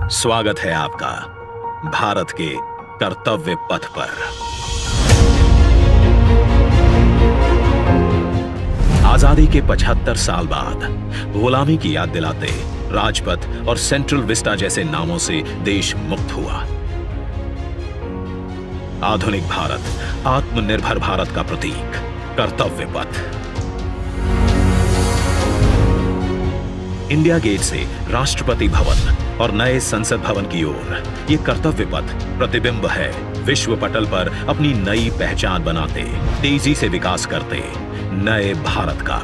स्वागत है आपका भारत के कर्तव्य पथ पर। आजादी के 75 साल बाद गुलामी की याद दिलाते राजपथ और सेंट्रल विस्टा जैसे नामों से देश मुक्त हुआ। आधुनिक भारत, आत्मनिर्भर भारत का प्रतीक कर्तव्य पथ। इंडिया गेट से राष्ट्रपति भवन और नए संसद भवन की ओर ये कर्तव्य पथ प्रतिबिंब है विश्व पटल पर अपनी नई पहचान बनाते, तेजी से विकास करते नए भारत का।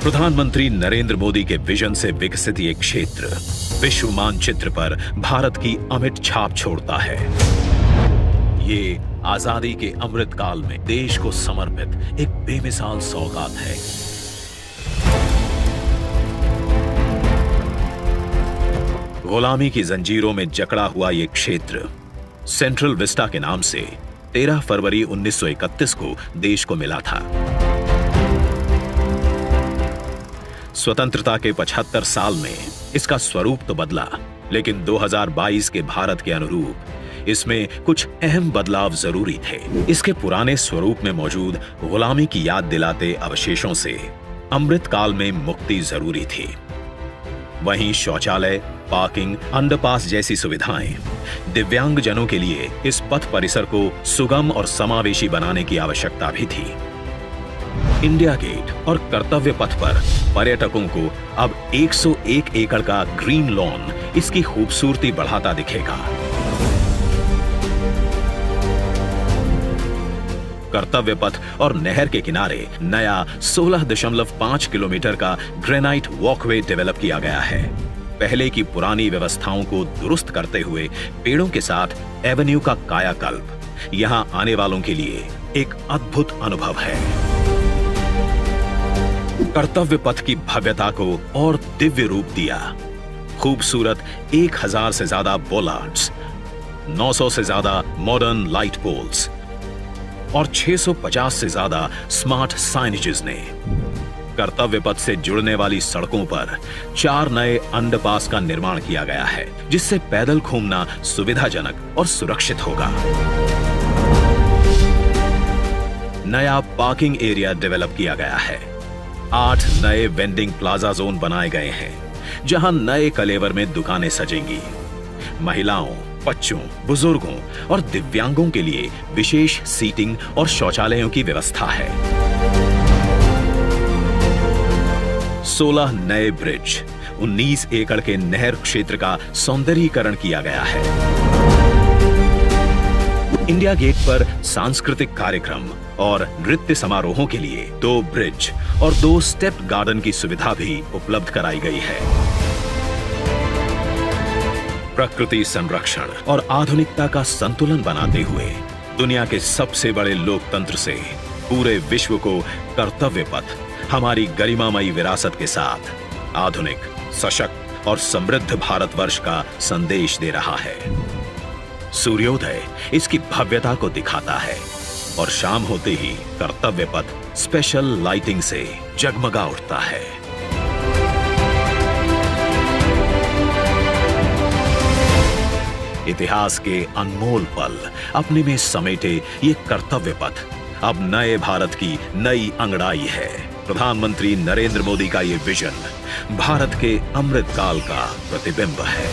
प्रधानमंत्री नरेंद्र मोदी के विजन से विकसित ये क्षेत्र विश्व मानचित्र पर भारत की अमिट छाप छोड़ता है। ये आजादी के अमृत काल में देश को समर्पित एक बेमिसाल सौगात है। गुलामी की जंजीरों में जकड़ा हुआ यह क्षेत्र सेंट्रल विस्टा के नाम से 13 फरवरी 1931 को देश को मिला था। स्वतंत्रता के 75 साल में इसका स्वरूप तो बदला, लेकिन 2022 के भारत के अनुरूप इसमें कुछ अहम बदलाव जरूरी थे। इसके पुराने स्वरूप में मौजूद गुलामी की याद दिलाते अवशेषों से अमृत काल में मुक्ति जरूरी थी। वहीं शौचालय, पार्किंग, अंडरपास जैसी सुविधाएं दिव्यांग जनों के लिए इस पथ परिसर को सुगम और समावेशी बनाने की आवश्यकता भी थी। इंडिया गेट और कर्तव्य पथ पर पर्यटकों को अब 101 एकड़ का ग्रीन लॉन इसकी खूबसूरती बढ़ाता दिखेगा। कर्तव्य पथ और नहर के किनारे नया 16.5 किलोमीटर का ग्रेनाइट वॉकवे डेवलप किया गया है। पहले की पुरानी व्यवस्थाओं को दुरुस्त करते हुए पेड़ों के साथ एवेन्यू का कायाकल्प यहां आने वालों के लिए एक अद्भुत अनुभव है। कर्तव्य पथ की भव्यता को और दिव्य रूप दिया। खूबसूरत 1000 से ज्यादा बोलार्ड्स, 900 से ज्यादा मॉडर्न लाइट पोल्स और 650 से ज्यादा स्मार्ट साइनेजेस ने कर्तव्य पथ से जुड़ने वाली सड़कों पर 4 नए अंडरपास का निर्माण किया गया है, जिससे पैदल घूमना सुविधाजनक और सुरक्षित होगा। नया पार्किंग एरिया डेवलप किया गया है। 8 नए वेंडिंग प्लाजा जोन बनाए गए हैं, जहां नए कलेवर में दुकानें सजेंगी। महिलाओं, बच्चों, बुजुर्गों और दिव्यांगों के लिए विशेष सीटिंग और शौचालयों की व्यवस्था है। 16 नए ब्रिज, 19 एकड़ के नहर क्षेत्र का सौंदर्यीकरण किया गया है। इंडिया गेट पर सांस्कृतिक कार्यक्रम और नृत्य समारोहों के लिए 2 ब्रिज और 2 स्टेप गार्डन की सुविधा भी उपलब्ध कराई गई है। प्रकृति संरक्षण और आधुनिकता का संतुलन बनाते हुए दुनिया के सबसे बड़े लोकतंत्र से पूरे विश्व को कर्तव्य पथ हमारी गरिमामयी विरासत के साथ आधुनिक, सशक्त और समृद्ध भारतवर्ष का संदेश दे रहा है। सूर्योदय इसकी भव्यता को दिखाता है और शाम होते ही कर्तव्य पथ स्पेशल लाइटिंग से जगमगा उठता है। इतिहास के अनमोल पल अपने में समेटे ये कर्तव्य पथ अब नए भारत की नई अंगड़ाई है। प्रधानमंत्री नरेंद्र मोदी का ये विजन भारत के अमृत काल का प्रतिबिंब है।